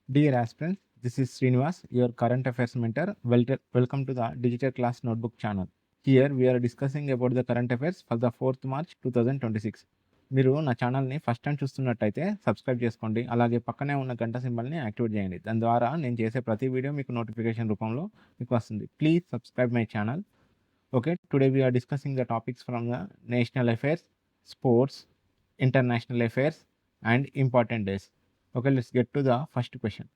Dear aspirants, this is Srinivas, your current affairs mentor. Welcome to the Digital Class Notebook channel. Here we are discussing about the current affairs for the 4th March 2026. మీరు నా ఛానల్ని first time చూస్తున్నట్టయితే subscribe చేసుకోండి. అలాగే పక్కనే ఉన్న గంట సింబల్ని యాక్టివేట్ చేయండి. దాని ద్వారా నేను చేసే ప్రతి వీడియో మీకు నోటిఫికేషన్ రూపంలో మీకు వస్తుంది. Please subscribe my channel. Okay, today we are discussing the topics from the national affairs, sports, international affairs, and important days. Okay, let's get to the first question.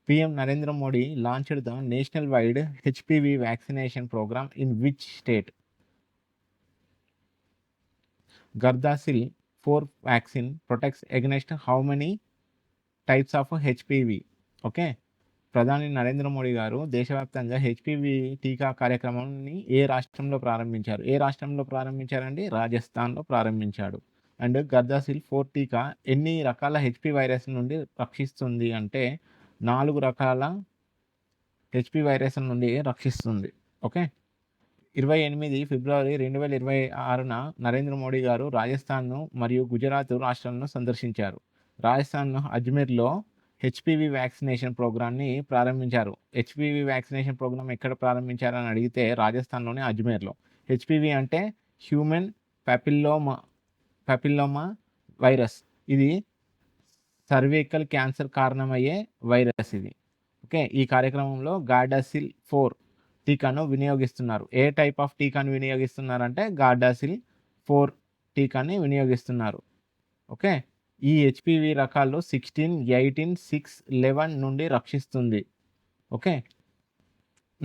PM Narendra Modi launched the nationwide HPV vaccination program in which state? Gardasil 4 vaccine protects against how many types of HPV? Okay. ప్రధాని నరేంద్ర మోడీ గారు దేశవ్యాప్తంగా HPV టీకా కార్యక్రమాన్ని ఏ రాష్ట్రంలో ప్రారంభించారండి? రాజస్థాన్లో ప్రారంభించాడు. And గర్దాసిల్ 4 టీకా ఎన్ని రకాల హెచ్పి వైరస్ నుండి రక్షిస్తుంది అంటే 4 రకాల హెచ్పి వైరస్ నుండి రక్షిస్తుంది. ఓకే. 28 ఫిబ్రవరి 2026న నరేంద్ర మోడీ గారు రాజస్థాన్ను మరియు గుజరాత్ రాష్ట్రాలను సందర్శించారు. రాజస్థాన్ అజ్మీర్లో హెచ్పివి వ్యాక్సినేషన్ ప్రోగ్రామ్ని ప్రారంభించారు. హెచ్పివి వ్యాక్సినేషన్ ప్రోగ్రామ్ ఎక్కడ ప్రారంభించారని అడిగితే రాజస్థాన్లోని అజ్మీర్లో. హెచ్పివి అంటే హ్యూమన్ పాపిల్లోమా వైరస్. ఇది సర్వైకల్ క్యాన్సర్ కారణమయ్యే వైరస్ ఇది. ఓకే. ఈ కార్యక్రమంలో గార్డాసిల్ 4 టీకాను వినియోగిస్తున్నారు. ఏ టైప్ ఆఫ్ టీకాను వినియోగిస్తున్నారంటే గార్డాసిల్ 4 టీకాని వినియోగిస్తున్నారు. ఓకే. ఈ హెచ్పివి రకాలు 16, 18, 6, 11 నుండి రక్షిస్తుంది. ఓకే.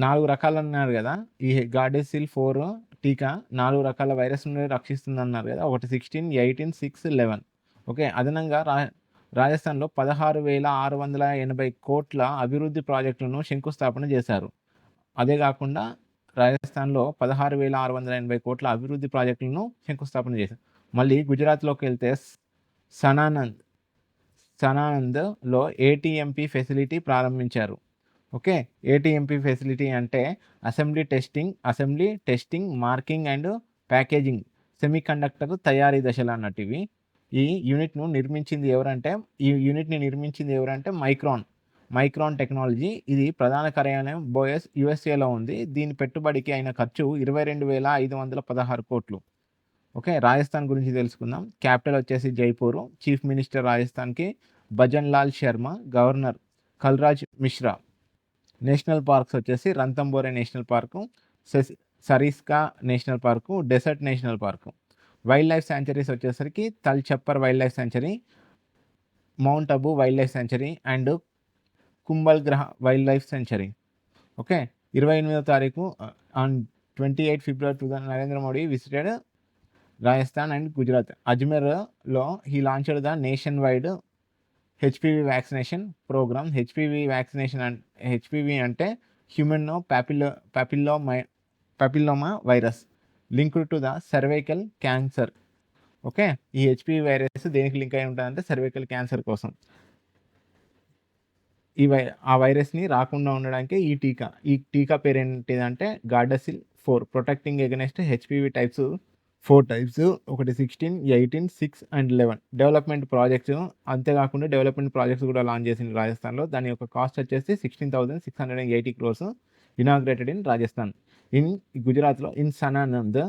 4 రకాలు అన్నారు కదా. ఈ గార్డాసిల్ 4 టీకా 4 రకాల వైరస్ నుండి రక్షిస్తుంది అన్నారు కదా. ఒకటి 16, 18, 6, 11. ఓకే. అదనంగా రాజస్థాన్లో 16,680 కోట్ల అభివృద్ధి ప్రాజెక్టులను శంకుస్థాపన చేశారు. అదే కాకుండా రాజస్థాన్లో 16,680 కోట్ల అభివృద్ధి ప్రాజెక్టులను శంకుస్థాపన చేశారు. మళ్ళీ గుజరాత్లోకి వెళ్తే సనానంద్లో ఏటీఎంపీ ఫెసిలిటీ ప్రారంభించారు. ఓకే. ఏటీఎంపీ ఫెసిలిటీ అంటే assembly testing, marking and packaging semiconductor తయారీ దశలు అన్నట్టు ఇవి. ఈ యూనిట్ని నిర్మించింది ఎవరంటే మైక్రాన్ టెక్నాలజీ. ఇది ప్రధాన కార్యాలయం బోయస్ యుఎస్ఏలో ఉంది. దీని పెట్టుబడికి అయిన ఖర్చు 22,516 కోట్లు. ఓకే. రాజస్థాన్ గురించి తెలుసుకుందాం. క్యాపిటల్ వచ్చేసి జైపూర్. చీఫ్ మినిస్టర్ రాజస్థాన్కి Bhajan Lal Sharma, governor Kalraj Mishra. National parks వచ్చేసి Ranthambore national park, Sariska national park, desert national park. Wildlife sanctuaries వచ్చేసరికి Talchhapar wildlife sanctuary, mount Abu wildlife sanctuary and Kumbhalgarh wildlife sanctuary. Okay. 28వ తారీఖు on 28 February 2000 Narendra Modi visited Rajasthan and Gujarat. అజ్మీర్లో he launched the nationwide HPV vaccination programme. HPV అంటే human papilloma virus linked to the cervical cancer. Okay. ఈ HPV virus దేనికి link అయి ఉంటుందంటే cervical cancer కోసం. ఆ వైరస్ని రాకుండా ఉండడానికి ఈ టీకా పేరు ఏంటిదంటే Gardasil 4 protecting against HPV types 4 types. ఒకటి 16, 18, 6 అండ్ 11 డెవలప్మెంట్ ప్రాజెక్ట్స్. అంతేకాకుండా డెవలప్మెంట్ ప్రాజెక్ట్స్ కూడా లాంచ్ చేసింది రాజస్థాన్లో. దాని యొక్క కాస్ట్ వచ్చేసి 16,680 crores. Inaugurated in Rajasthan. In గుజరాత్లో ఇన్ సనానంద్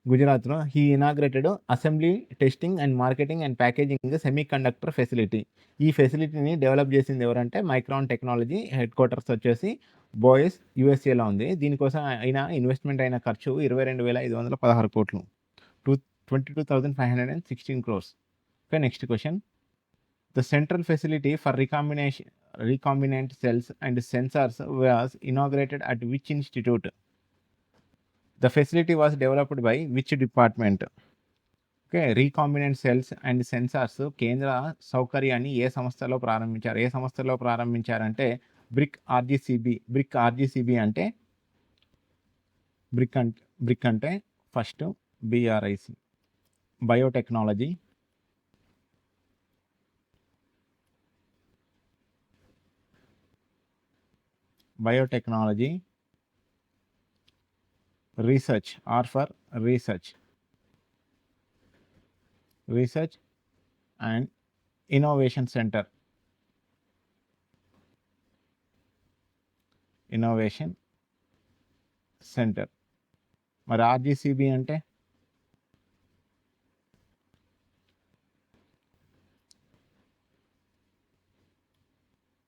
గుజరాత్లో he inaugurated assembly testing and marketing and packaging semiconductor facility. ఈ ఫెసిలిటీని డెవలప్ చేసింది ఎవరంటే మైక్రాన్ టెక్నాలజీ. హెడ్ క్వార్టర్స్ వచ్చేసి బోయస్ యుఎస్ఏలో ఉంది. దీనికోసం ఇన్వెస్ట్మెంట్ అయిన ఖర్చు 22,516 కోట్లు, 22,516 crores. Okay. Next question. The central facility for recombinant cells and sensors was inaugurated at which institute? The facility was developed by which department? Okay. Recombinant cells and sensors కేంద్ర సౌకర్యాన్ని ఏ సంస్థలో ప్రారంభించారంటే brick ఆర్జీసీబీ అంటే BRIC అంటే first BRIC biotechnology research, R for research and innovation centre. Innovation centre. మరి RGCB అంటే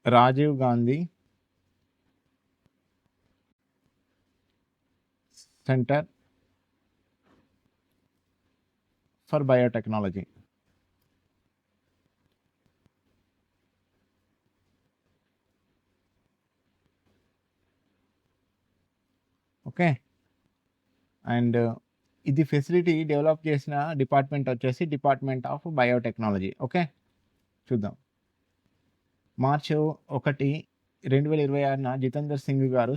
Rajiv Gandhi centre for biotechnology. Okay. And ఇది facility develop చేసిన department వచ్చేసి డిపార్ట్మెంట్ ఆఫ్ బయోటెక్నాలజీ. ఓకే, చూద్దాం. March 1, 2026 Jitender Singh garu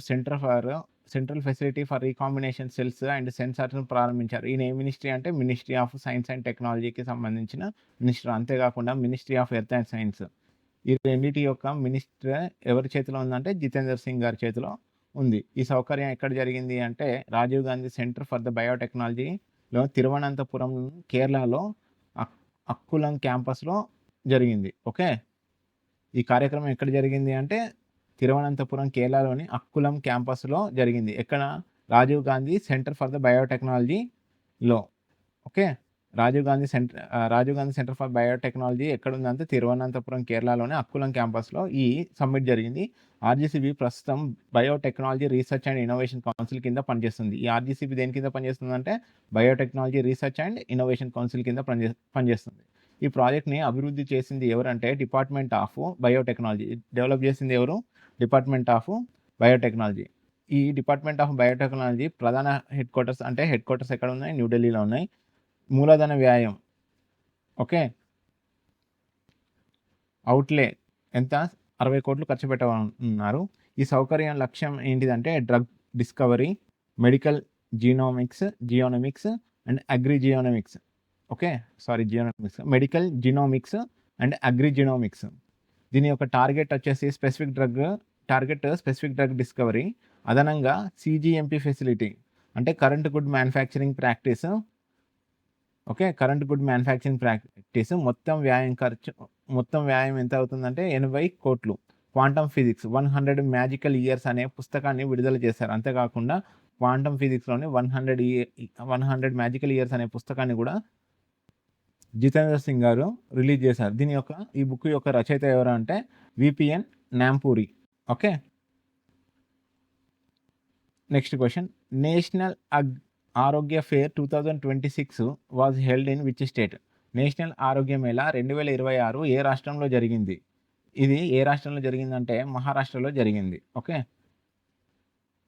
central facility for recombination cells and సెన్సార్స్ను ప్రారంభించారు. ఈయన ఏ మినిస్ట్రీ అంటే మినిస్ట్రీ ఆఫ్ సైన్స్ అండ్ టెక్నాలజీకి సంబంధించిన మినిస్టర్. అంతేకాకుండా ministry of earth and science, ఈ రెండింటి యొక్క మినిస్టర్ ఎవరి చేతిలో ఉందంటే జితేందర్ సింగ్ గారి చేతిలో ఉంది. ఈ సౌకర్యం ఎక్కడ జరిగింది అంటే Rajiv Gandhi centre for the బయోటెక్నాలజీలో తిరువనంతపురం, కేరళలో అక్కులం క్యాంపస్లో జరిగింది. ఓకే, ఈ కార్యక్రమం ఎక్కడ జరిగింది అంటే తిరువనంతపురం, కేరళలోని అక్కులం క్యాంపస్లో జరిగింది. ఎక్కడ? Rajiv Gandhi centre for the బయోటెక్నాలజీలో. Okay, Rajiv Gandhi centre for biotechnology ఎక్కడుందంటే తిరువనంతపురం, కేరళలోని అక్కులం క్యాంపస్లో ఈ సమ్మిట్ జరిగింది. ఆర్జీసీబీ ప్రస్తుతం biotechnology research and innovation council కింద పనిచేస్తుంది. ఈ ఆర్జీసీబీ దేని కింద పనిచేస్తుంది అంటే biotechnology research and innovation council కింద పనిచేస్తుంది. ఈ ప్రాజెక్ట్ని అభివృద్ధి చేసింది ఎవరంటే డిపార్ట్మెంట్ ఆఫ్ బయోటెక్నాలజీ. డెవలప్ చేసింది ఎవరు? Department of biotechnology. ఈ డిపార్ట్మెంట్ ఆఫ్ బయోటెక్నాలజీ ప్రధాన హెడ్ క్వార్టర్స్ ఎక్కడ ఉన్నాయి? న్యూఢిల్లీలో ఉన్నాయి. మూలధన వ్యయం, ఓకే, అవుట్లే ఎంత? 60 కోట్లు ఖర్చు పెట్టనున్నారు. ఈ సౌకర్యం లక్ష్యం ఏంటిదంటే drug discovery, medical genomics and agrigenomics. Okay, medical genomics and agrigenomics. దీని యొక్క టార్గెట్ వచ్చేసి స్పెసిఫిక్ డ్రగ్ డిస్కవరీ. అదనంగా CGMP ఫెసిలిటీ అంటే current good manufacturing practice. Okay, current good manufacturing practice. మొత్తం వ్యయం ఎంత అవుతుందంటే 80 కోట్లు. క్వాంటమ్ ఫిజిక్స్ 100 మ్యాజికల్ ఇయర్స్ అనే పుస్తకాన్ని విడుదల చేశారు. అంతేకాకుండా క్వాంటమ్ ఫిజిక్స్లోని 100 మ్యాజికల్ ఇయర్స్ అనే పుస్తకాన్ని కూడా జితేందర్ సింగ్ గారు రిలీజ్ చేశారు. ఈ బుక్ యొక్క రచయిత ఎవరు అంటే VPN Nampoori. Okay, next question. National Arogya fair 2026 was held in which state? National Arogya Mela 2026 ఏ రాష్ట్రంలో జరిగింది? ఇది ఏ రాష్ట్రంలో జరిగిందంటే మహారాష్ట్రలో జరిగింది. ఓకే,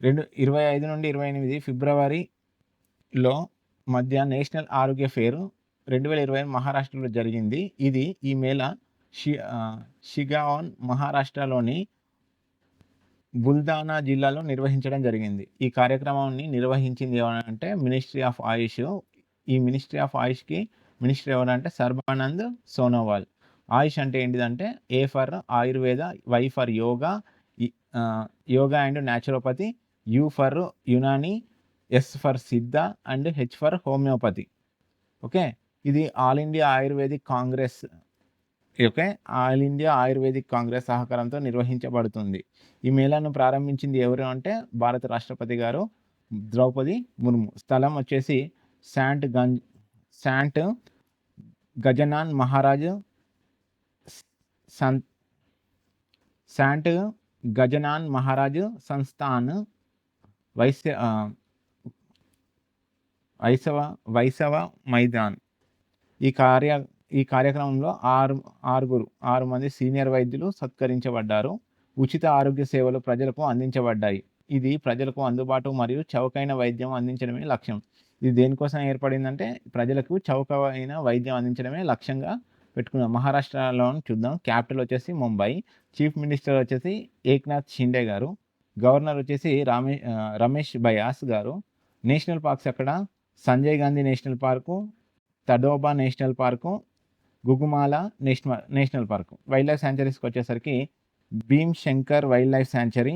25 నుండి 28 ఫిబ్రవరిలో మధ్య నేషనల్ ఆరోగ్య ఫేర్ 2020 మహారాష్ట్రలో జరిగింది. ఈ మేళా షిగావన్ మహారాష్ట్రలోని బుల్దానా జిల్లాలో నిర్వహించడం జరిగింది. ఈ కార్యక్రమాన్ని నిర్వహించింది ఎవరంటే మినిస్ట్రీ ఆఫ్ ఆయుష్. ఈ మినిస్ట్రీ ఆఫ్ ఆయుష్కి మినిస్టర్ ఎవరంటే సర్బానంద్ సోనోవాల్. ఆయుష్ అంటే ఏంటిదంటే A for Ayurveda, Y for yoga and naturopathy, U for Unani, S for Siddha and H for homeopathy. Okay, ఇది ఆల్ ఇండియా ఆయుర్వేదిక్ కాంగ్రెస్ సహకారంతో నిర్వహించబడుతుంది. ఈ మేళాను ప్రారంభించింది ఎవరు అంటే భారత రాష్ట్రపతి గారు ద్రౌపది ముర్ము. స్థలం వచ్చేసి శాంట్ గజనాన్ మహారాజ్ సంస్థాన్ వైసవ మైదాన్. ఈ కార్యక్రమంలో 6 మంది సీనియర్ వైద్యులు సత్కరించబడ్డారు. ఉచిత ఆరోగ్య సేవలు ప్రజలకు అందించబడ్డాయి. ఇది ప్రజలకు అందుబాటు మరియు చౌకైన వైద్యం అందించడమే లక్ష్యం. ఇది దేనికోసం ఏర్పడిందంటే ప్రజలకు చౌకైన వైద్యం అందించడమే లక్ష్యంగా పెట్టుకున్నాం. మహారాష్ట్రలో చూద్దాం. క్యాపిటల్ వచ్చేసి ముంబై. చీఫ్ మినిస్టర్ వచ్చేసి ఏక్నాథ్ షిండే గారు. గవర్నర్ వచ్చేసి రమేష్ బయాస్ గారు. నేషనల్ పార్క్స్ అక్కడ Sanjay Gandhi national park, Tadoba national park, Gugamal national park. Wildlife శాంచరీస్కి వచ్చేసరికి Bhim Shankar wildlife sanctuary,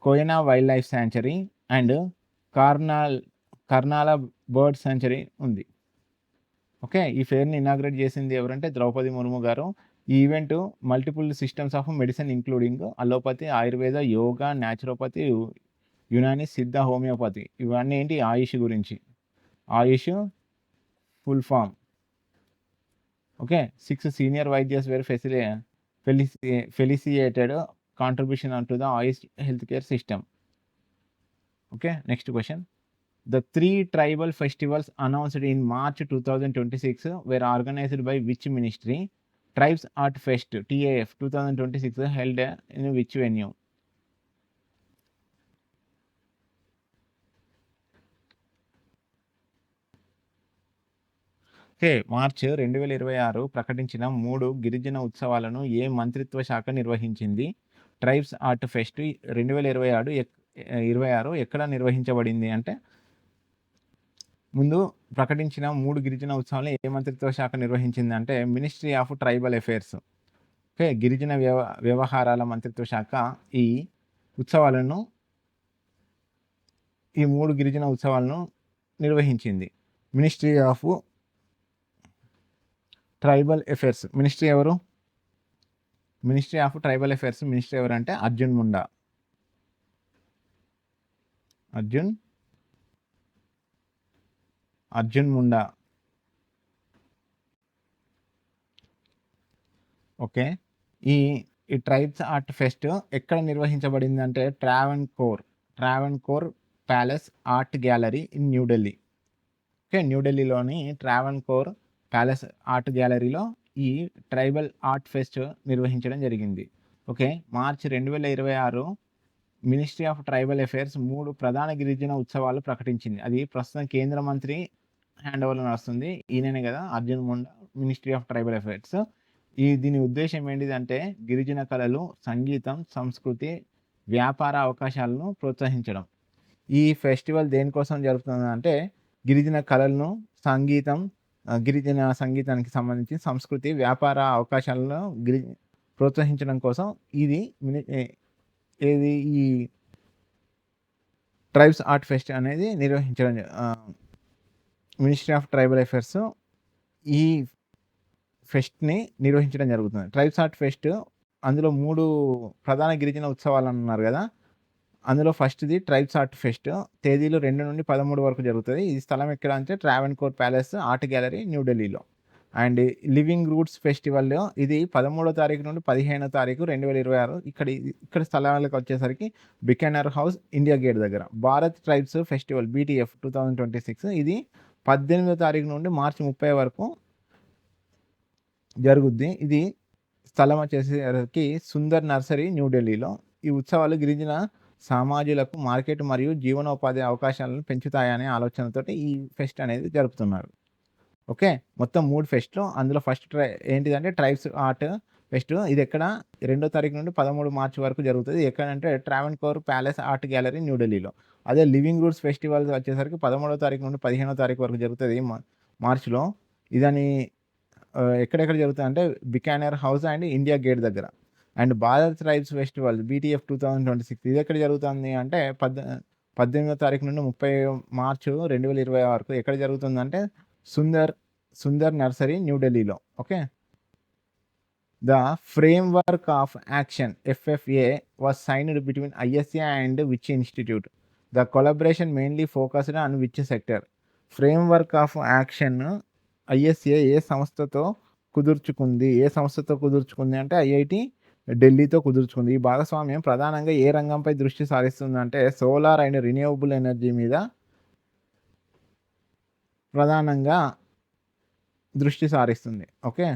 Koyna wildlife sanctuary and Karnala bird sanctuary ఉంది. ఓకే. ఈ ఫెయిర్‌ని ఇనాగ్రేట్ చేసింది ఎవరంటే ద్రౌపది ముర్ము గారు. ఈ event multiple systems of medicine including allopathy, Ayurveda, yoga, naturopathy, Unani, Siddha, homeopathy ఇవన్నీ ఏంటి ఆయుష్ గురించి. AYUSH full form. Okay. 6 senior vaidyas were felicitated contribution to the AYUSH health care system. Okay. Next question. The 3 tribal festivals announced in March 2026 were organized by which ministry? Tribes Art Fest TAF 2026 held in which venue? Okay. March 2026 ప్రకటించిన 3 గిరిజన ఉత్సవాలను ఏ మంత్రిత్వ శాఖ నిర్వహించింది? Tribes art pest 2026 ఎక్కడ నిర్వహించబడింది అంటే ముందు ప్రకటించిన 3 గిరిజన ఉత్సవాలను ఏ మంత్రిత్వ శాఖ నిర్వహించిందంటే ministry of tribal affairs. Okay. గిరిజన వ్యవహారాల మంత్రిత్వ శాఖ ఈ ఉత్సవాలను ఈ 3 గిరిజన ఉత్సవాలను నిర్వహించింది. Ministry of tribal affairs ministry ఎవరు? Ministry of tribal affairs ministry ఎవరంటే అర్జున్ ముండా. అర్జున్ ముండా. ఓకే. ఈ ట్రైబ్స్ ఆర్ట్ ఫెస్ట్ ఎక్కడ నిర్వహించబడింది అంటే Travancore palace art gallery in New Delhi. Okay. న్యూఢిల్లీలోని ట్రావెన్కోర్ ప్యాలెస్ ఆర్ట్ గ్యాలరీలో ఈ ట్రైబల్ ఆర్ట్ ఫెస్ట్ నిర్వహించడం జరిగింది. Okay. March 2026 ministry of tribal affairs 3 ప్రధాన గిరిజన ఉత్సవాలు ప్రకటించింది. అది ప్రస్తుతం కేంద్ర మంత్రి హ్యాండ్ ఓవర్లో నడుస్తుంది. ఈయననే కదా Arjun Munda, ministry of tribal affairs. దీని ఉద్దేశం ఏంటిదంటే గిరిజన కళలు, సంగీతం, సంస్కృతి, వ్యాపార అవకాశాలను ప్రోత్సహించడం. ఈ ఫెస్టివల్ దేనికోసం జరుగుతుందంటే గిరిజన కళలను, సంగీతం, గిరిజన సంగీతానికి సంబంధించి సంస్కృతి, వ్యాపార అవకాశాలను ప్రోత్సహించడం కోసం ఇది ఈ ట్రైబ్స్ ఆర్ట్ ఫెస్ట్ అనేది నిర్వహించడం. మినిస్ట్రీ ఆఫ్ ట్రైబల్ అఫైర్స్ ఈ ఫెస్ట్ని నిర్వహించడం జరుగుతుంది. ట్రైబ్స్ ఆర్ట్ ఫెస్ట్ అందులో 3 ప్రధాన గిరిజన ఉత్సవాలు అన్నారు కదా. అందులో ఫస్ట్ది ట్రైబ్స్ ఆర్ట్ ఫెస్ట్ తేదీలు 2 నుండి 13 వరకు జరుగుతుంది. ఈ స్థలం ఎక్కడ అంటే ట్రావెన్కోర్ ప్యాలెస్ ఆర్ట్ గ్యాలరీ న్యూఢిల్లీలో. అండ్ లివింగ్ రూట్స్ ఫెస్టివల్ ఇది 13వ తారీఖు నుండి 15వ తారీఖు 2026. ఇక్కడ స్థలాలకు వచ్చేసరికి బికానర్ హౌస్, ఇండియా గేట్ దగ్గర. భారత్ ట్రైబ్స్ ఫెస్టివల్ BTF 2026 ఇది 18వ తారీఖు నుండి మార్చి 30 వరకు జరుగుద్ది. ఇది స్థలం వచ్చేసరికి సుందర్ నర్సరీ న్యూఢిల్లీలో. ఈ ఉత్సవాలు గిరిజన సమాజులకు మార్కెట్ మరియు జీవనోపాధి అవకాశాలను పెంచుతాయనే ఆలోచనతోటి ఈ ఫెస్ట్ అనేది జరుపుతున్నారు. ఓకే. మొత్తం 3 ఫెస్ట్లు. అందులో ఫస్ట్ ఏంటిదంటే ట్రైబ్స్ ఆర్ట్ ఫెస్ట్. ఇది ఎక్కడ 2వ తారీఖు నుండి 13 మార్చి వరకు జరుగుతుంది. ఎక్కడంటే ట్రావెన్కోర్ ప్యాలెస్ ఆర్ట్ గ్యాలరీ న్యూఢిల్లీలో. అదే లివింగ్ రూట్స్ ఫెస్టివల్ వచ్చేసరికి 13వ తారీఖు నుండి 15వ తారీఖు వరకు జరుగుతుంది మార్చిలో. ఇదని ఎక్కడెక్కడ జరుగుతుందంటే బికానర్ హౌస్ అండ్ ఇండియా గేట్ దగ్గర. And Bharat tribes festival BTF 2026 ఇది ఎక్కడ జరుగుతుంది అంటే 18వ తారీఖు నుండి 30 మార్చు 2020 వరకు ఎక్కడ జరుగుతుందంటే సుందర్ నర్సరీ న్యూఢిల్లీలో. Okay. The framework of action FFA was signed between ISA and which institute? The collaboration mainly focused on which sector? Framework of action ISA ఏ సంస్థతో కుదుర్చుకుంది అంటే IIT ఢిల్లీతో కుదుర్చుకుంది. ఈ భాగస్వామ్యం ప్రధానంగా ఏ రంగంపై దృష్టి సారిస్తుంది అంటే సోలార్ అండ్ రిన్యూవబుల్ ఎనర్జీ మీద ప్రధానంగా దృష్టి సారిస్తుంది. ఓకే.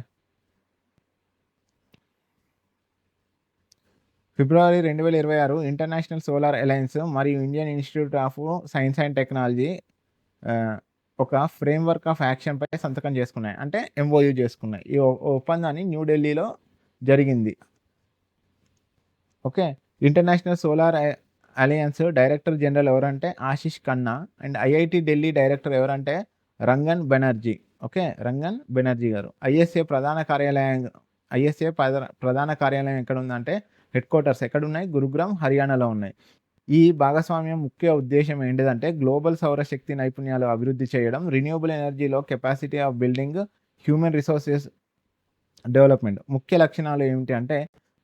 ఫిబ్రవరి 2026 ఇంటర్నేషనల్ సోలార్ అలయన్స్ మరియు Indian institute of science and technology ఒక ఫ్రేమ్వర్క్ ఆఫ్ యాక్షన్పై సంతకం చేసుకున్నాయి. అంటే MOU చేసుకున్నాయి. ఈ ఒప్పందాన్ని న్యూఢిల్లీలో జరిగింది. Okay. International solar alliance director general ఎవరంటే Ashish Khanna. And IIT Delhi director ఎవరంటే రంగన్ బెనర్జీ. ఓకే. రంగన్ బెనర్జీ గారు. ISA ప్రధాన కార్యాలయం ఎక్కడ ఉందంటే హెడ్ క్వార్టర్స్ ఎక్కడున్నాయి? గురుగ్రామ్, హర్యానాలో ఉన్నాయి. ఈ భాగస్వామ్యం ముఖ్య ఉద్దేశ్యం ఏంటిదంటే గ్లోబల్ సౌరశక్తి నైపుణ్యాలు అభివృద్ధి చేయడం, రిన్యూవబుల్ ఎనర్జీలో capacity of building, human resources development. ముఖ్య లక్షణాలు ఏమిటి అంటే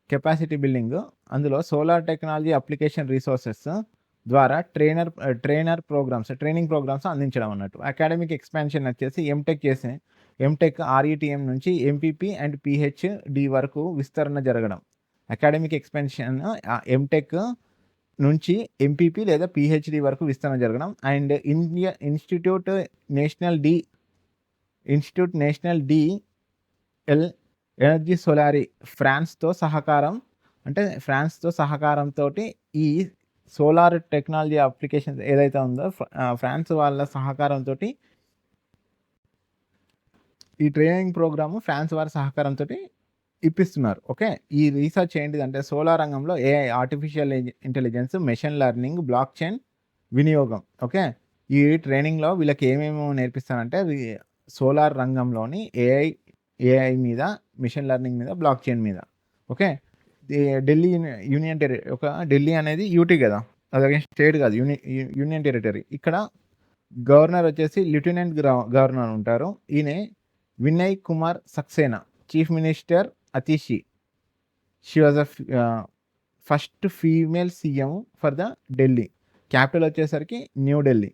కెపాసిటీ బిల్డింగ్, అందులో సోలార్ టెక్నాలజీ అప్లికేషన్ రిసోర్సెస్ ద్వారా ట్రైనింగ్ ప్రోగ్రామ్స్ అందించడం అన్నట్టు. అకాడమిక్ ఎక్స్పాన్షన్ వచ్చేసి ఎంటెక్ ఆర్ఈటీఎం నుంచి ఎంపీపీ అండ్ పిహెచ్డి వరకు విస్తరణ జరగడం. అకాడమిక్ ఎక్స్పాన్షన్ ఎంటెక్ నుంచి ఎంపీపీ లేదా పిహెచ్డి వరకు విస్తరణ జరగడం. And institute national de l energy solaire ఫ్రాన్స్తో సహకారంతో ఈ సోలార్ టెక్నాలజీ అప్లికేషన్ ఏదైతే ఉందో ఫ్రాన్స్ వాళ్ళ సహకారంతో ఈ ట్రైనింగ్ ప్రోగ్రాము ఫ్రాన్స్ వారి సహకారంతో ఇప్పిస్తున్నారు. ఓకే, ఈ రీసెర్చ్ ఏంటిదంటే సోలార్ రంగంలో AI, artificial intelligence, machine learning, block chain వినియోగం. ఓకే, ఈ ట్రైనింగ్లో వీళ్ళకి ఏమేమి నేర్పిస్తారంటే సోలార్ రంగంలోని ఏఐ మీద, మిషన్ లెర్నింగ్ మీద, బ్లాక్ చైన్ మీద. Okay, Delhi union territory, Delhi అనేది యూటీ కదా, అదే స్టేట్ కాదు, యూనియన్ టెరిటరీ. ఇక్కడ గవర్నర్ వచ్చేసి లెఫ్టినెంట్ గవర్నర్ ఉంటారు. ఈయన Vinay Kumar Saxena. Chief minister Atishi. She was first female CM for the Delhi. Capital వచ్చేసరికి న్యూ ఢిల్లీ.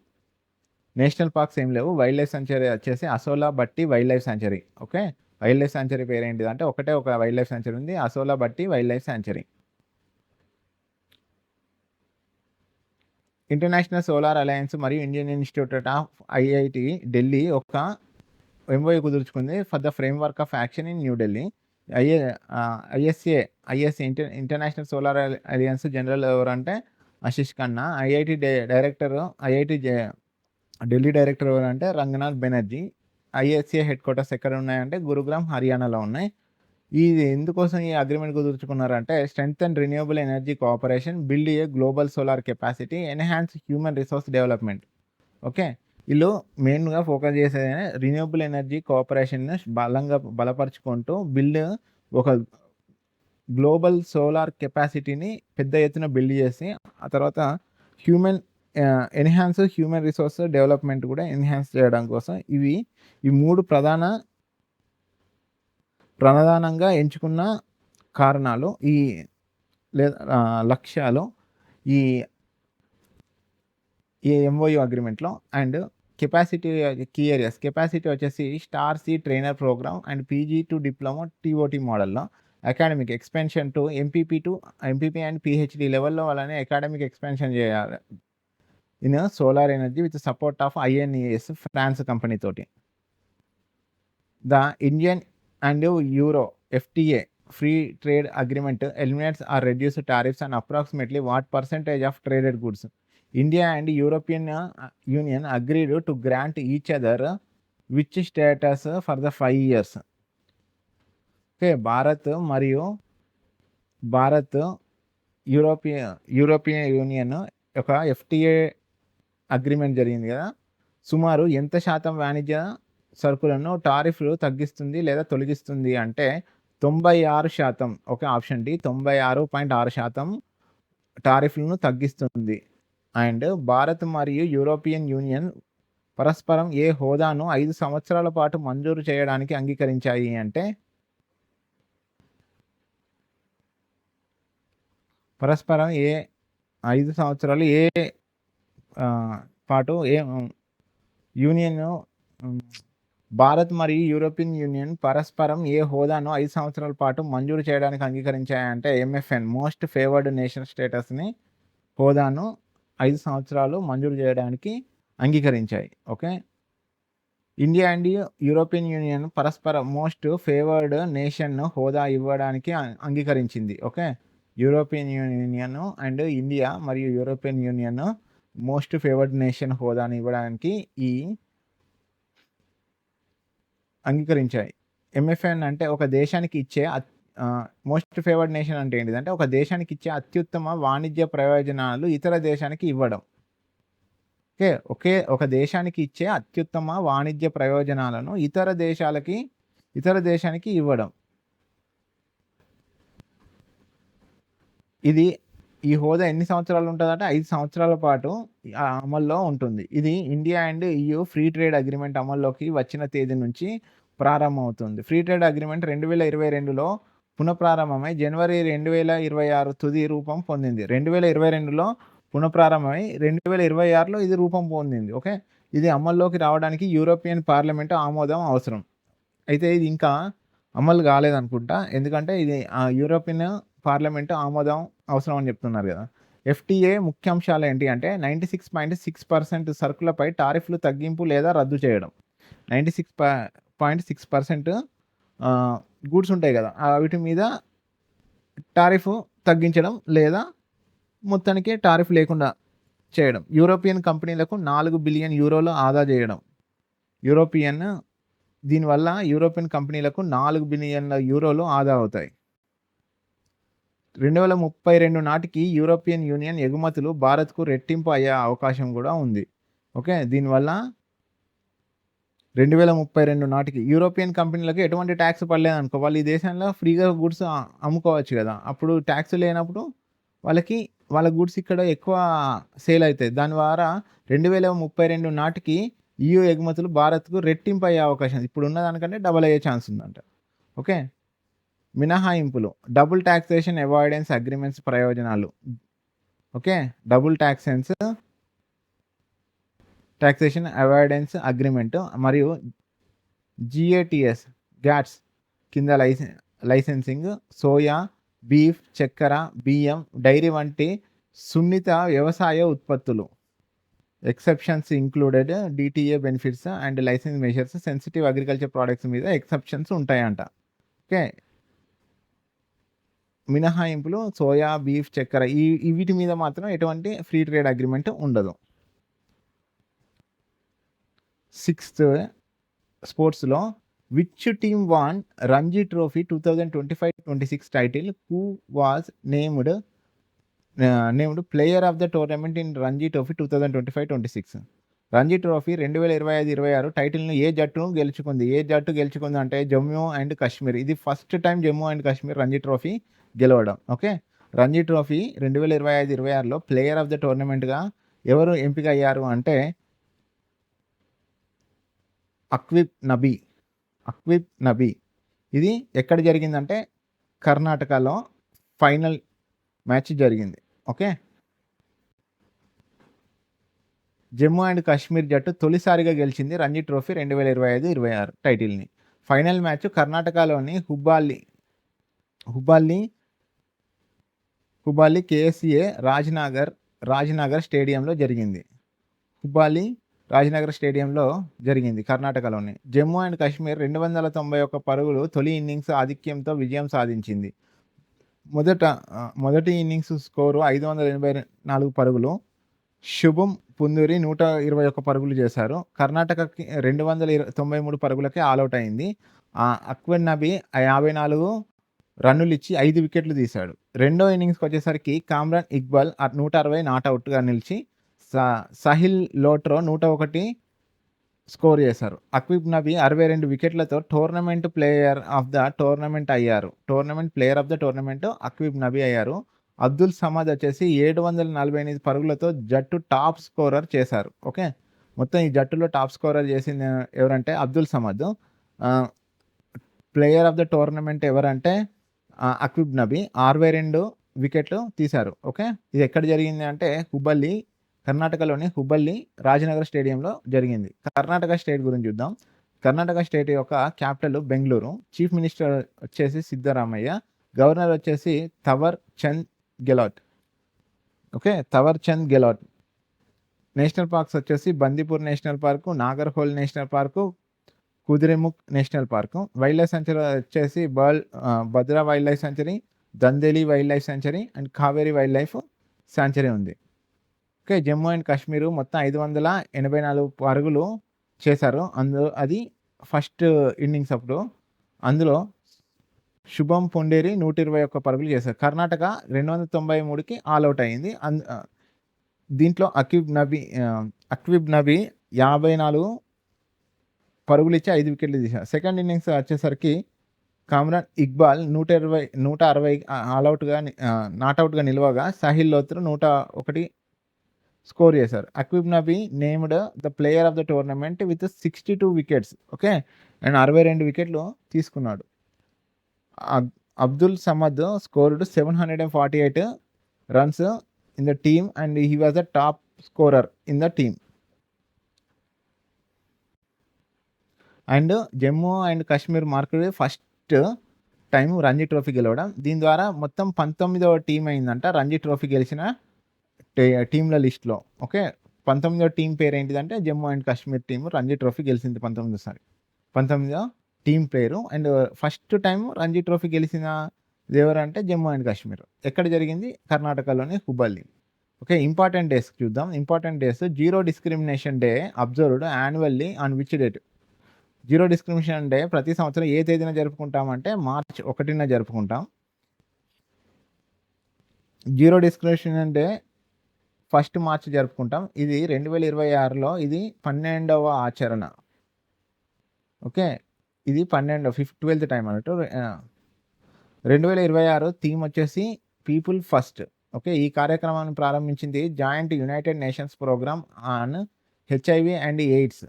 నేషనల్ పార్క్స్ ఏం లేవు. వైల్డ్ లైఫ్ సెంచరీ వచ్చేసి Asola Bhatti wildlife century. Okay, wild life century పేరు ఏంటిదంటే ఒకటే ఒక వైల్డ్ లైఫ్ సెంచరీ ఉంది, Asola Bhatti wildlife sanctuary. International solar alliance మరియు Indian institute of IIT Delhi ఒక ఎంఓయూ కుదుర్చుకుంది for the framework of action in new Delhi. ISA international solar alliance general ఎవరంటే Ashish Khanna. Delhi director ఎవరంటే Ranganath Banerjee. ISA headquarters ఎక్కడ ఉన్నాయంటే గురుగ్రామ్, హర్యానాలో ఉన్నాయి. ఇది ఎందుకోసం ఈ అగ్రిమెంట్ కుదుర్చుకున్నారంటే strength and renewable energy cooperation, build a global solar capacity, enhance human resource development. Okay, వీళ్ళు మెయిన్గా ఫోకస్ చేసేది రిన్యూవబుల్ ఎనర్జీ కోఆపరేషన్ని బలపరుచుకుంటూ ఒక గ్లోబల్ సోలార్ కెపాసిటీని పెద్ద ఎత్తున బిల్డ్ చేసి ఆ తర్వాత హ్యూమన్ రిసోర్స్ డెవలప్మెంట్ కూడా ఎన్హాన్స్ చేయడం కోసం ఈ మూడు ప్రధానంగా ఎంచుకున్న కారణాలు లక్ష్యాలు ఈ ఎంఓయూ అగ్రిమెంట్లో. అండ్ కీ ఏరియాస్ కెపాసిటీ వచ్చేసి star C trainer program and PG to diploma TOT మోడల్లో. Academic expansion to MPP and PhD లెవెల్లో వాళ్ళని అకాడమిక్ ఎక్స్పెన్షన్ చేయాలి in solar energy with support of INES France company తోటి. The Indian and euro FTA free trade agreement eliminates or reduce tariffs and approximately what percentage of traded goods. India and European Union agreed to grant each other which status for the 5 years. Okay, Bharat European union ఒక FTA agreement జరిగింది కదా, సుమారు ఎంత శాతం వాణిజ్య సరుకులను టారిఫ్లు తగ్గిస్తుంది లేదా తొలగిస్తుంది అంటే 96%. ఓకే, ఆప్షన్ డి 96.6% టారిఫ్లను తగ్గిస్తుంది. అండ్ భారత్ మరియు యూరోపియన్ యూనియన్ పరస్పరం ఏ హోదాను 5 సంవత్సరాల పాటు మంజూరు చేయడానికి అంగీకరించాయి అంటే పరస్పరం 5 సంవత్సరాలు పాటు భారత్ మరియు యూరోపియన్ యూనియన్ పరస్పరం ఏ హోదాను 5 సంవత్సరాల పాటు మంజూరు చేయడానికి అంగీకరించాయంటే MFN మోస్ట్ ఫేవర్డ్ నేషన్ స్టేటస్ని హోదాను 5 సంవత్సరాలు మంజూరు చేయడానికి అంగీకరించాయి. Okay, India and European Union పరస్పర మోస్ట్ ఫేవర్డ్ నేషన్ హోదా ఇవ్వడానికి అంగీకరించింది. Okay, European Union and India మరియు European Union most favoured nation హోదాని ఇవ్వడానికి అంగీకరించాయి. MFN అంటే ఒక దేశానికి ఇచ్చే మోస్ట్ ఫేవర్డ్ నేషన్ అంటే ఏంటిదంటే ఒక దేశానికి ఇచ్చే అత్యుత్తమ వాణిజ్య ప్రయోజనాలు ఇతర దేశానికి ఇవ్వడం. ఒక దేశానికి ఇచ్చే అత్యుత్తమ వాణిజ్య ప్రయోజనాలను ఇతర దేశానికి ఇవ్వడం. ఇది ఈ హోదా ఎన్ని సంవత్సరాలు ఉంటదంటే 5 సంవత్సరాల పాటు అమల్లో ఉంటుంది. ఇది India and EU free trade agreement అమల్లోకి వచ్చిన తేదీ నుంచి ప్రారంభమవుతుంది. ఫ్రీ ట్రేడ్ అగ్రీమెంట్ 2022లో పునఃప్రారంభమై జనవరి 2026 తుది రూపం పొందింది. 2022లో పునఃప్రారంభమై 2026లో ఇది రూపం పొందింది. ఓకే. ఇది అమల్లోకి రావడానికి యూరోపియన్ పార్లమెంట్ ఆమోదం అవసరం. అయితే ఇది ఇంకా అమలు కాలేదనుకుంటా. ఎందుకంటే ఇది యూరోపియన్ పార్లమెంట్ ఆమోదం అవసరం అని చెప్తున్నారు కదా. FTA ముఖ్యాంశాలు ఏంటి అంటే 96.6% సరుకులపై టారిఫ్లు తగ్గింపు లేదా రద్దు చేయడం. 96.6% గూడ్స్ ఉంటాయి కదా, వీటి మీద టారిఫ్ తగ్గించడం లేదా మొత్తానికి టారిఫ్ లేకుండా చేయడం. యూరోపియన్ కంపెనీలకు 4 బిలియన్ యూరోలు ఆదా చేయడం. దీనివల్ల యూరోపియన్ కంపెనీలకు 4 బిలియన్ల యూరోలు ఆదా అవుతాయి. 2032 నాటికి యూరోపియన్ యూనియన్ ఎగుమతులు భారత్కు రెట్టింపు అయ్యే అవకాశం కూడా ఉంది. ఓకే. దీనివల్ల 2032 నాటికి యూరోపియన్ కంపెనీలకు ఎటువంటి ట్యాక్స్ పడలేదనుకో, వాళ్ళు ఈ దేశంలో ఫ్రీగా గూడ్స్ అమ్ముకోవచ్చు కదా. అప్పుడు ట్యాక్స్ లేనప్పుడు వాళ్ళ గూడ్స్ ఇక్కడ ఎక్కువ సేల్ అవుతాయి. దాని ద్వారా 2032 నాటికి EU ఎగుమతులు భారత్కు రెట్టింపు అయ్యే అవకాశం, ఇప్పుడు ఉన్న దానికంటే డబల్ అయ్యే ఛాన్స్ ఉందంట. ఓకే. మినహాయింపులు, డబుల్ టాక్సేషన్ అవాయిడెన్స్ అగ్రిమెంట్స్ ప్రయోజనాలు. Okay. Double taxation avoidance agreement మరియు GATS కింద లైసెన్సింగ్ సోయా, బీఫ్, చక్కెర, బియ్యం, డైరీ వంటి సున్నిత వ్యవసాయ ఉత్పత్తులు. Exceptions included DTA benefits and license measures. Sensitive agriculture products మీద ఎక్సెప్షన్స్ ఉంటాయంట. ఓకే. మినహాయింపులు సోయా, బీఫ్, చక్కెర వీటి మీద మాత్రం ఎటువంటి ఫ్రీ ట్రేడ్ అగ్రిమెంట్ ఉండదు. 6th స్పోర్ట్స్లో which team won Ranji trophy 2025-26 title? Who was named player of the tournament in Ranji trophy 2025-26? Ranji trophy 2025-26 టైటిల్ను ఏ జట్టు గెలుచుకుంది అంటే జమ్మూ అండ్ కాశ్మీర్. ఇది first time Jammu and Kashmir Ranji trophy గెలవడం. ఓకే. రంజీ ట్రోఫీ 2025-26లో ప్లేయర్ ఆఫ్ ద టోర్నమెంట్గా ఎవరు ఎంపిక అయ్యారు అంటే అక్విబ్ నబీ. ఇది ఎక్కడ జరిగిందంటే కర్ణాటకలో ఫైనల్ మ్యాచ్ జరిగింది. ఓకే. జమ్మూ అండ్ కాశ్మీర్ జట్టు తొలిసారిగా గెలిచింది రంజీ ట్రోఫీ 2025-26 టైటిల్ని. ఫైనల్ మ్యాచ్ కర్ణాటకలోని హుబ్బాలి KSA రాజ్నగర్ స్టేడియంలో జరిగింది. కర్ణాటకలోని. జమ్మూ అండ్ కాశ్మీర్ 291 పరుగులు తొలి ఇన్నింగ్స్ ఆధిక్యంతో విజయం సాధించింది. మొదటి ఇన్నింగ్స్ స్కోరు 584 పరుగులు. శుభం పుందూరి 121 పరుగులు చేశారు. కర్ణాటకకి 293 పరుగులకే ఆల్అవుట్ అయింది. అక్వెన్ నబీ 54 రన్నులు ఇచ్చి 5 వికెట్లు తీశాడు. రెండో ఇన్నింగ్స్కి వచ్చేసరికి కామ్రాన్ ఇక్బాల్ 160 నాట్అవుట్గా నిలిచి సహిల్ లోట్రో 101 స్కోర్ చేశారు. అక్విబ్ నబీ 62 వికెట్లతో tournament player of the tournament Aquib Nabi అయ్యారు. అబ్దుల్ సమద్ వచ్చేసి 748 పరుగులతో జట్టు టాప్ స్కోరర్ చేశారు. ఓకే. మొత్తం ఈ జట్టులో టాప్ స్కోరర్ చేసింది ఎవరంటే Abdul Samad. Player of the tournament ఎవరంటే అక్విబ్ నబీ 62 వికెట్లు తీశారు. ఓకే. ఇది ఎక్కడ జరిగింది అంటే కర్ణాటకలోని హుబ్బల్లి రాజనగర్ స్టేడియంలో జరిగింది. కర్ణాటక స్టేట్ గురించి చూద్దాం. కర్ణాటక స్టేట్ యొక్క క్యాపిటల్ బెంగళూరు. చీఫ్ మినిస్టర్ వచ్చేసి సిద్ధరామయ్య. గవర్నర్ వచ్చేసి Thawar Chand Gehlot. Okay. National parks వచ్చేసి Bandipur national park, Nagarhole national park, Kudremukh national park. Wildlife sanctuary వచ్చేసి Bhadra wildlife sanctuary, Dandeli wildlife sanctuary and Kaveri wildlife sanctuary ఉంది. ఓకే. జమ్మూ అండ్ కాశ్మీర్ మొత్తం 584 పరుగులు చేశారు. అది ఫస్ట్ ఇన్నింగ్స్ అప్పుడు. అందులో శుభం పొండేరి 121 పరుగులు చేశారు. కర్ణాటక 293కి ఆల్అవుట్ అయింది. దీంట్లో అక్విబ్ నబీ 54 పరుగులు ఇచ్చి 5 వికెట్లు తీశారు. సెకండ్ ఇన్నింగ్స్ వచ్చేసరికి కామ్రాన్ ఇక్బాల్ 160 నాట్అవుట్గా నిలవగా సాహిల్ లోత్రు 101 స్కోర్ చేశారు. Aquib Nabi named the player of the tournament with 62 wickets. Okay, and 62 వికెట్లు తీసుకున్నాడు. Abdul Samad scored 748 runs in the team and he was the top scorer in the team. And Jammu and Kashmir మార్కుడు ఫస్ట్ టైం రంజీ ట్రోఫీ గెలవడం. దీని ద్వారా మొత్తం 19వ టీం అయిందంట Ranji trophy గెలిచిన టీంల లిస్ట్లో. ఓకే, 19వ టీం పేరు ఏంటిదంటే Jammu and Kashmir team Ranji trophy గెలిచింది 19వ టీం పేరు. And first time Ranji trophy గెలిచిన ఎవరంటే జమ్మూ అండ్ కాశ్మీర్. ఎక్కడ జరిగింది? కర్ణాటకలోని హుబ్బల్లి. ఓకే, ఇంపార్టెంట్ డేస్ చూద్దాం. Important days: zero discrimination day observed annually on which date? Zero discrimination day ప్రతి సంవత్సరం ఏ తేదీన జరుపుకుంటామంటే మార్చ్ 1న జరుపుకుంటాం. జీరో డిస్క్రిమినేషన్ డే 1 మార్చ్ జరుపుకుంటాం. ఇది 2026లో ఇది 12వ ఆచరణ. ఓకే, ఇది 12th టైం అన్నట్టు. 2026 థీమ్ వచ్చేసి పీపుల్ ఫస్ట్. ఓకే, ఈ కార్యక్రమాన్ని ప్రారంభించింది joint United nations programme on HIV and AIDS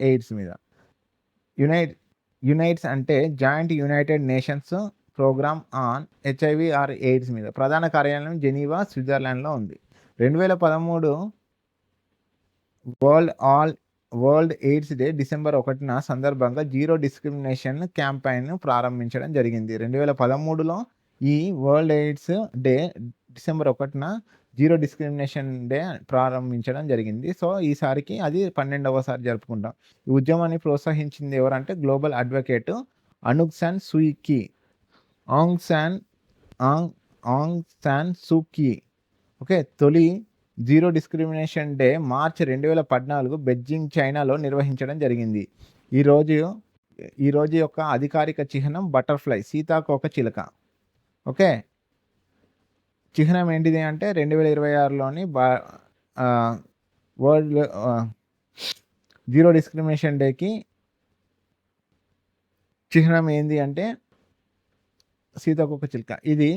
AIDS మీద. యునైట్స్ అంటే joint United nations programme on HIV or AIDS మీద. ప్రధాన కార్యాలయం జెనీవా, స్విట్జర్లాండ్లో ఉంది. 2013 వరల్డ్ ఎయిడ్స్ డే డిసెంబర్ 1న సందర్భంగా జీరో డిస్క్రిమినేషన్ క్యాంపెయిన్ ప్రారంభించడం జరిగింది. 2013లో ఈ వరల్డ్ ఎయిడ్స్ డే డిసెంబర్ 1న జీరో డిస్క్రిమినేషన్ డే ప్రారంభించడం జరిగింది. సో ఈసారికి అది 12వసారి జరుపుకుంటాం. ఈ ఉద్యమాన్ని ప్రోత్సహించింది ఎవరంటే global advocate Aung San Suu. Kyi, తొలి zero discrimination day March 2014 Beijing, చైనాలో నిర్వహించడం జరిగింది. ఈరోజు యొక్క అధికారిక చిహ్నం బటర్ఫ్లై, సీతాకోక చిలుక. ఓకే, చిహ్నం ఏంటిది అంటే 2026లోని వరల్డ్ జీరో డిస్క్రిమినేషన్ డేకి చిహ్నం ఏంది అంటే సీతాకోక చిలుక. ఇది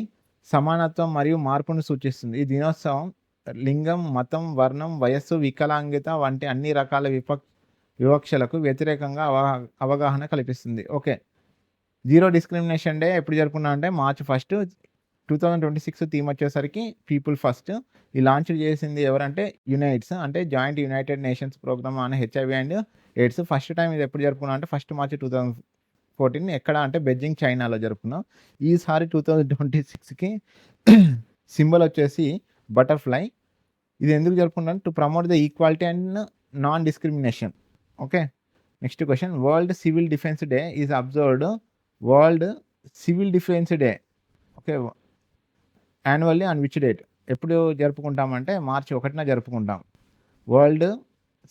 సమానత్వం మరియు మార్పును సూచిస్తుంది. ఈ దినోత్సవం లింగం, మతం, వర్ణం, వయస్సు, వికలాంగిత వంటి అన్ని రకాల వివక్షలకు వ్యతిరేకంగా అవగాహన కల్పిస్తుంది. ఓకే, జీరో డిస్క్రిమినేషన్ డే ఎప్పుడు జరుపుకున్నా అంటే మార్చ్ 1, 2026 థీమ్ వచ్చేసరికి పీపుల్ ఫస్ట్. ఈ లాంచ్ చేసింది ఎవరంటే యునైట్స్ అంటే joint United nations programme on HIV and AIDS. First time ఇది ఎప్పుడు జరుపుకున్నా అంటే 1 మార్చ్ 2014. ఎక్కడ అంటే బెజ్జింగ్, చైనాలో జరుపుకున్నాం. ఈసారి 2026కి సింబల్ వచ్చేసి బటర్ఫ్లై. ఇది ఎందుకు జరుపుకుంటాం? To promote the equality and non discrimination. Okay, next question: world civil defence day is observed. World civil defence day okay annually on which date? ఎప్పుడు జరుపుకుంటామంటే మార్చి 1న జరుపుకుంటాం. World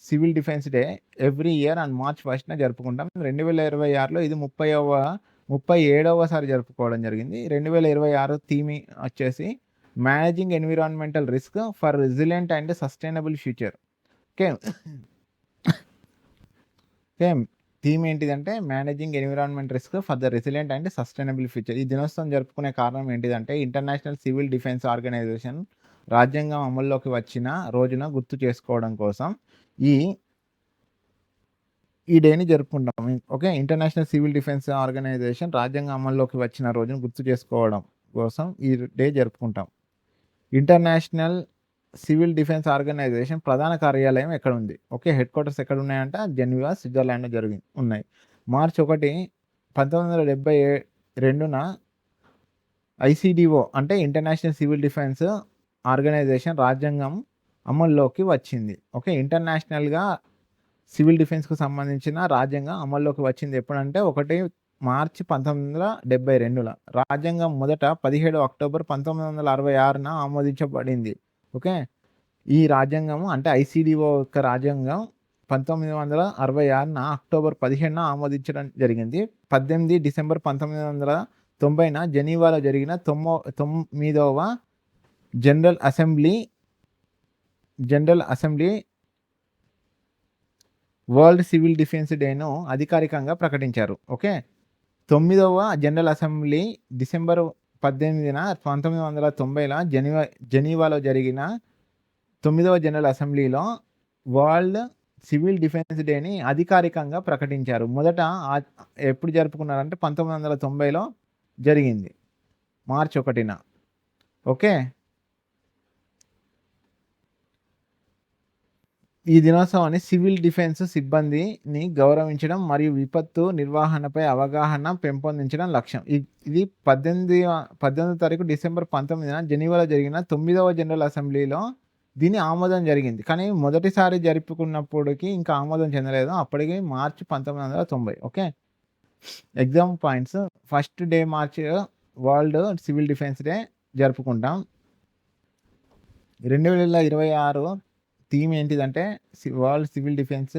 civil defence day every year on March 1న జరుపుకుంటాం. 2026లో ఇది 37వసారి జరుపుకోవడం జరిగింది. 2026 థీమ్ వచ్చేసి managing environmental risk for resilient and sustainable future. Okay, theme ఏంటిదంటే managing environment risk for the resilient and sustainable future. ఈ దినోత్సవం జరుపుకునే కారణం ఏంటిదంటే ఇంటర్నేషనల్ సివిల్ డిఫెన్స్ ఆర్గనైజేషన్ రాజ్యాంగం అమల్లోకి వచ్చిన రోజున గుర్తు చేసుకోవడం కోసం ఈ డేని జరుపుకుంటాం. Okay, international civil defence organisation రాజ్యాంగం అమల్లోకి వచ్చిన రోజున గుర్తు చేసుకోవడం కోసం ఈ డే జరుపుకుంటాం. ఇంటర్నేషనల్ సివిల్ డిఫెన్స్ ఆర్గనైజేషన్ ప్రధాన కార్యాలయం ఎక్కడ ఉంది? ఓకే, హెడ్ క్వార్టర్స్ ఎక్కడ ఉన్నాయంట? జెనీవా, స్విట్జర్లాండ్లో ఉన్నాయి. మార్చ్ 1, 1972న ఐసిడిఓ అంటే ఇంటర్నేషనల్ సివిల్ డిఫెన్స్ ఆర్గనైజేషన్ రాజ్యాంగం అమల్లోకి వచ్చింది. ఓకే, ఇంటర్నేషనల్గా సివిల్ డిఫెన్స్కు సంబంధించిన రాజ్యాంగం అమల్లోకి వచ్చింది ఎప్పుడంటే 1 మార్చి 1972. రాజ్యాంగం మొదట 17 అక్టోబర్ 1966న ఆమోదించబడింది. ఓకే, ఈ రాజ్యాంగం అంటే ఐసిడిఓ యొక్క రాజ్యాంగం 1966న అక్టోబర్ 15న ఆమోదించడం జరిగింది. 18 డిసెంబర్ 1990న జెనీవాలో జరిగిన 9వ general assembly world civil defence డేను అధికారికంగా ప్రకటించారు. ఓకే, 9వ జనరల్ అసెంబ్లీ డిసెంబర్ 18న 1990లో జెనీవాలో జరిగిన 9వ జనరల్ అసెంబ్లీలో వరల్డ్ సివిల్ డిఫెన్స్ డేని అధికారికంగా ప్రకటించారు. మొదట ఎప్పుడు జరుపుకున్నారంటే 1990లో జరిగింది, మార్చి 1న. ఓకే, ఈ దినోత్సవాన్ని సివిల్ డిఫెన్స్ సిబ్బందిని గౌరవించడం మరియు విపత్తు నిర్వహణపై అవగాహన పెంపొందించడం లక్ష్యం. ఇది 18వ తారీఖు డిసెంబర్ 19న జెనీవాలో జరిగిన 9వ జనరల్ అసెంబ్లీలో దీని ఆమోదం జరిగింది. కానీ మొదటిసారి జరుపుకున్నప్పటికీ ఇంకా ఆమోదం చెందలేదు. అప్పటికి మార్చి 1990. Okay, exam points. First day March world civil defence day జరుపుకుంటాం. 2026 థీమ్ ఏంటిదంటే వరల్డ్ సివిల్ డిఫెన్స్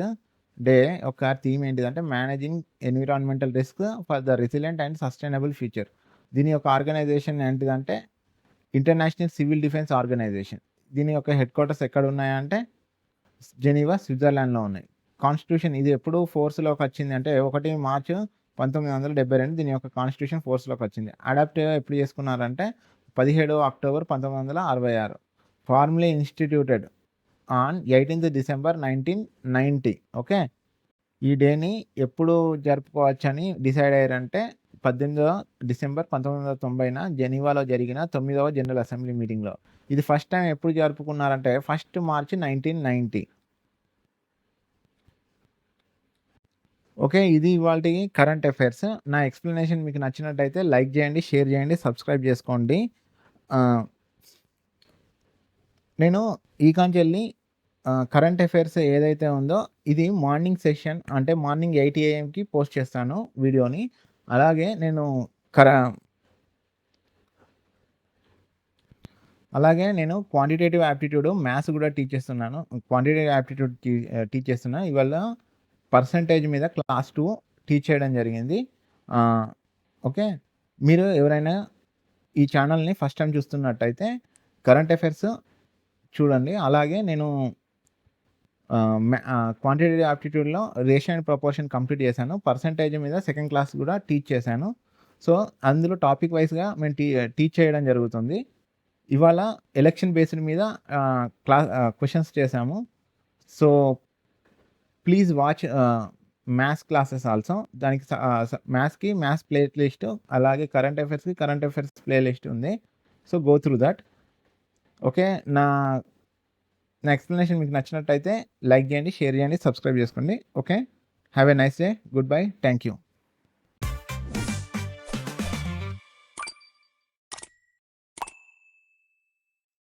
డే యొక్క థీమ్ ఏంటిదంటే managing environmental risk for the resilient and sustainable future. దీని యొక్క ఆర్గనైజేషన్ ఏంటిదంటే ఇంటర్నేషనల్ సివిల్ డిఫెన్స్ ఆర్గనైజేషన్. దీని యొక్క హెడ్ క్వార్టర్స్ ఎక్కడ ఉన్నాయంటే జెనీవా, స్విట్జర్లాండ్లో ఉన్నాయి. కాన్స్టిట్యూషన్ ఇది ఎప్పుడు ఫోర్స్లోకి వచ్చింది అంటే 1 మార్చ్ 1972 దీని యొక్క కాన్స్టిట్యూషన్ ఫోర్స్లోకి వచ్చింది. అడాప్ట్ ఎప్పుడు చేసుకున్నారంటే 17 October 1966. Formally ఇన్స్టిట్యూటెడ్ on 18 December 1990. Okay, ఈ డేని ఎప్పుడు జరుపుకోవచ్చని డిసైడ్ అయ్యారంటే 18 డిసెంబర్ 1990న జెనీవాలో జరిగిన 9వ జనరల్ అసెంబ్లీ మీటింగ్లో. ఇది ఫస్ట్ టైం ఎప్పుడు జరుపుకున్నారంటే 1 మార్చ్ 1990. ఓకే, ఇది ఇవాల్టి కరెంట్ అఫైర్స్. నా ఎక్స్ప్లెనేషన్ మీకు నచ్చినట్టయితే లైక్ చేయండి, షేర్ చేయండి, సబ్స్క్రైబ్ చేసుకోండి. నేను ఈ కాంచెల్ని కరెంట్ అఫైర్స్ ఏదైతే ఉందో ఇది మార్నింగ్ సెషన్ అంటే మార్నింగ్ 8 AM పోస్ట్ చేస్తాను వీడియోని. అలాగే నేను క్వాంటిటేటివ్ యాప్టిట్యూడ్ మ్యాథ్స్ కూడా టీచ్ చేస్తున్నాను. క్వాంటిటేటివ్ యాప్టిట్యూడ్ టీచ్ చేస్తున్నా. ఇవాళ పర్సంటేజ్ మీద క్లాస్ 2 టీచ్ చేయడం జరిగింది. ఓకే, మీరు ఎవరైనా ఈ ఛానల్ని ఫస్ట్ టైం చూస్తున్నట్టయితే కరెంట్ అఫైర్స్ చూడండి. అలాగే నేను క్వాంటిటేటివ్ యాప్టిట్యూడ్లో రేషియో అండ్ ప్రపోర్షన్ కంప్లీట్ చేశాను. పర్సంటేజ్ మీద సెకండ్ క్లాస్ కూడా టీచ్ చేశాను. సో అందులో టాపిక్ వైజ్గా మేము టీచ్ చేయడం జరుగుతుంది. ఇవాళ ఎలక్షన్ బేస్డ్ మీద క్వశ్చన్స్ చేశాము. So please watch maths classes also. దానికి మ్యాథ్స్కి మ్యాథ్స్ ప్లే లిస్ట్, అలాగే కరెంట్ అఫైర్స్కి కరెంట్ అఫైర్స్ ప్లే లిస్ట్ ఉంది. So go through that. Okay, నా ఎక్స్ప్లెనేషన్ మీకు నచ్చినట్టయితే లైక్ చేయండి, షేర్ చేయండి, సబ్స్క్రైబ్ చేసుకోండి. Okay, have a nice day. Good bye. Thank you.